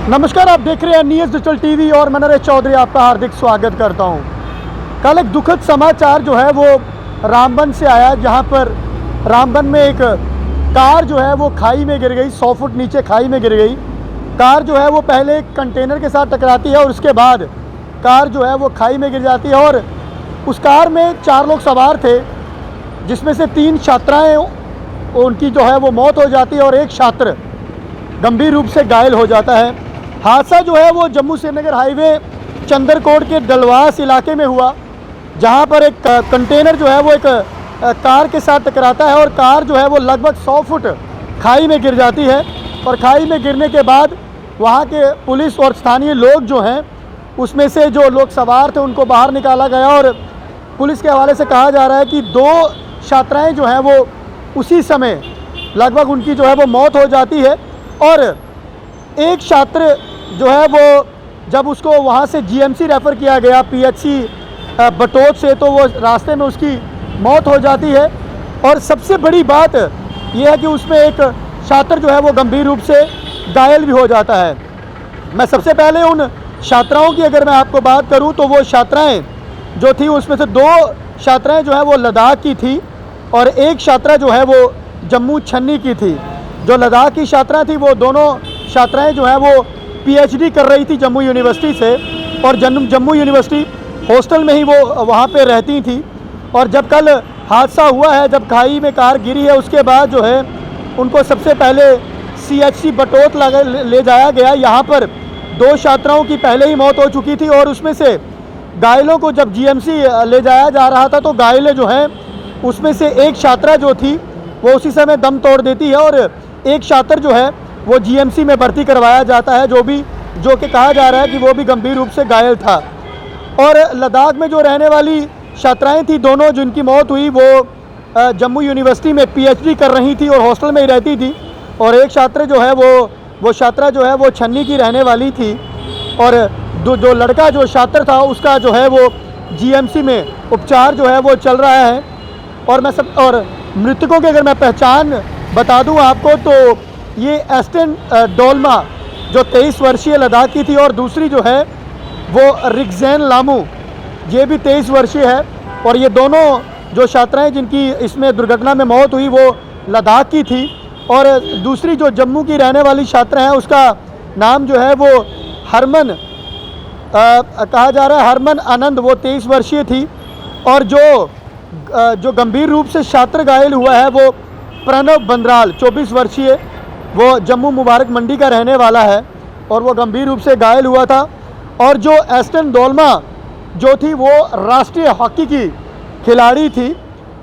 नमस्कार, आप देख रहे हैं न्यूज़ डिजिटल टीवी और मैं नरेश चौधरी आपका हार्दिक स्वागत करता हूं। कल एक दुखद समाचार जो है वो रामबन से आया, जहां पर रामबन में एक कार जो है वो खाई में गिर गई। 100 फुट नीचे खाई में गिर गई। कार जो है वो पहले एक कंटेनर के साथ टकराती है और उसके बाद कार जो है वो खाई में गिर जाती है। और उस कार में 4 लोग सवार थे, जिसमें से 3 छात्राएँ उनकी जो है वो मौत हो जाती है और एक छात्र गंभीर रूप से घायल हो जाता है। हादसा जो है वो जम्मू श्रीनगर हाईवे चंदरकोट के डलवास इलाके में हुआ, जहां पर एक कंटेनर जो है वो एक कार के साथ टकराता है और कार जो है वो लगभग 100 फुट खाई में गिर जाती है। और खाई में गिरने के बाद वहां के पुलिस और स्थानीय लोग जो हैं, उसमें से जो लोग सवार थे उनको बाहर निकाला गया। और पुलिस के हवाले से कहा जा रहा है कि 2 छात्राएँ जो हैं वो उसी समय लगभग उनकी जो है वो मौत हो जाती है। और एक छात्र जो है वो जब उसको वहाँ से जीएमसी रेफ़र किया गया पीएचसी बटोत से, तो वो रास्ते में उसकी मौत हो जाती है। और सबसे बड़ी बात यह है कि उसमें एक छात्र जो है वो गंभीर रूप से घायल भी हो जाता है। मैं सबसे पहले उन छात्राओं की अगर मैं आपको बात करूं, तो वो छात्राएं जो थी उसमें से 2 छात्राएं जो है वो लद्दाख की थी और एक छात्रा जो है वो जम्मू छन्नी की थी। जो लद्दाख की छात्रा थी, वो दोनों छात्राएं जो हैं वो पीएचडी कर रही थी जम्मू यूनिवर्सिटी से, और जम्मू यूनिवर्सिटी हॉस्टल में ही वो वहाँ पे रहती थी। और जब कल हादसा हुआ है, जब खाई में कार गिरी है, उसके बाद जो है उनको सबसे पहले सीएचसी बटोत ले जाया गया। यहाँ पर 2 छात्राओं की पहले ही मौत हो चुकी थी और उसमें से घायलों को जब जीएमसी ले जाया जा रहा था, तो घायलें जो हैं उसमें से एक छात्रा जो थी वो उसी समय दम तोड़ देती है और एक छात्र जो है वो जीएमसी में भर्ती करवाया जाता है, जो कि कहा जा रहा है कि वो भी गंभीर रूप से घायल था। और लद्दाख में जो रहने वाली छात्राएं थी, दोनों जिनकी मौत हुई, वो जम्मू यूनिवर्सिटी में पीएचडी कर रही थी और हॉस्टल में ही रहती थी। और एक छात्र जो है वो छात्रा जो है वो छन्नी की रहने वाली थी। और जो लड़का जो छात्र था उसका जो है वो जीएमसी में उपचार जो है वो चल रहा है। और मृतकों की अगर मैं पहचान बता दूं आपको, तो ये एस्टन डोल्मा जो 23 वर्षीय लद्दाख की थी, और दूसरी जो है वो रिक्जैन लामू, ये भी 23 वर्षीय है। और ये दोनों जो छात्राएं जिनकी इसमें दुर्घटना में मौत हुई, वो लद्दाख की थी। और दूसरी जो जम्मू की रहने वाली छात्रा है, उसका नाम जो है वो हरमन कहा जा रहा है, हरमन आनंद, वो 23 वर्षीय थी। और जो गंभीर रूप से छात्र घायल हुआ है वो प्रणव बंदराल 24 वर्षीय, वो जम्मू मुबारक मंडी का रहने वाला है और वो गंभीर रूप से घायल हुआ था। और जो एस्टन डोल्मा जो थी, वो राष्ट्रीय हॉकी की खिलाड़ी थी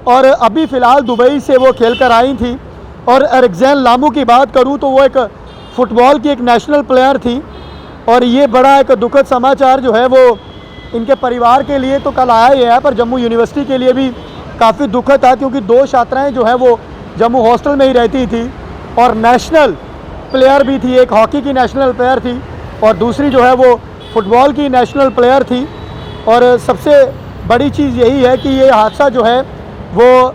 और अभी फ़िलहाल दुबई से वो खेल कर आई थी। और रिक्जैन लामू की बात करूं तो वो एक फ़ुटबॉल की एक नेशनल प्लेयर थी। और ये बड़ा एक दुखद समाचार जो है वो इनके परिवार के लिए तो कल आया ही है, पर जम्मू यूनिवर्सिटी के लिए भी काफ़ी दुखद था, क्योंकि 2 छात्राएँ जो है वो जम्मू हॉस्टल में ही रहती थी और नेशनल प्लेयर भी थी। एक हॉकी की नेशनल प्लेयर थी और दूसरी जो है वो फुटबॉल की नेशनल प्लेयर थी। और सबसे बड़ी चीज़ यही है कि ये हादसा जो है वो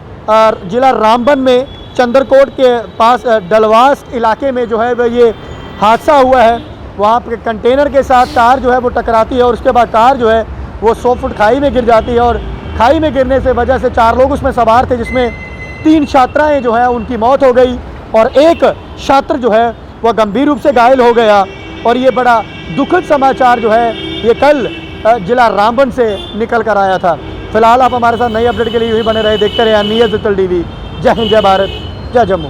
ज़िला रामबन में चंदरकोट के पास डलवास इलाके में जो है वो ये हादसा हुआ है। वहाँ पर कंटेनर के साथ कार जो है वो टकराती है और उसके बाद कार जो है वो 100 फुट खाई में गिर जाती है। और खाई में गिरने से वजह से 4 लोग उसमें सवार थे, जिसमें 3 छात्राएँ जो हैं उनकी मौत हो गई और एक छात्र जो है वह गंभीर रूप से घायल हो गया। और ये बड़ा दुखद समाचार जो है ये कल जिला रामबन से निकल कर आया था। फिलहाल आप हमारे साथ नई अपडेट के लिए यही बने रहे, देखते रहे न्यूज़ डिजिटल टीवी। जय हिंद, जय भारत, जय जम्मू।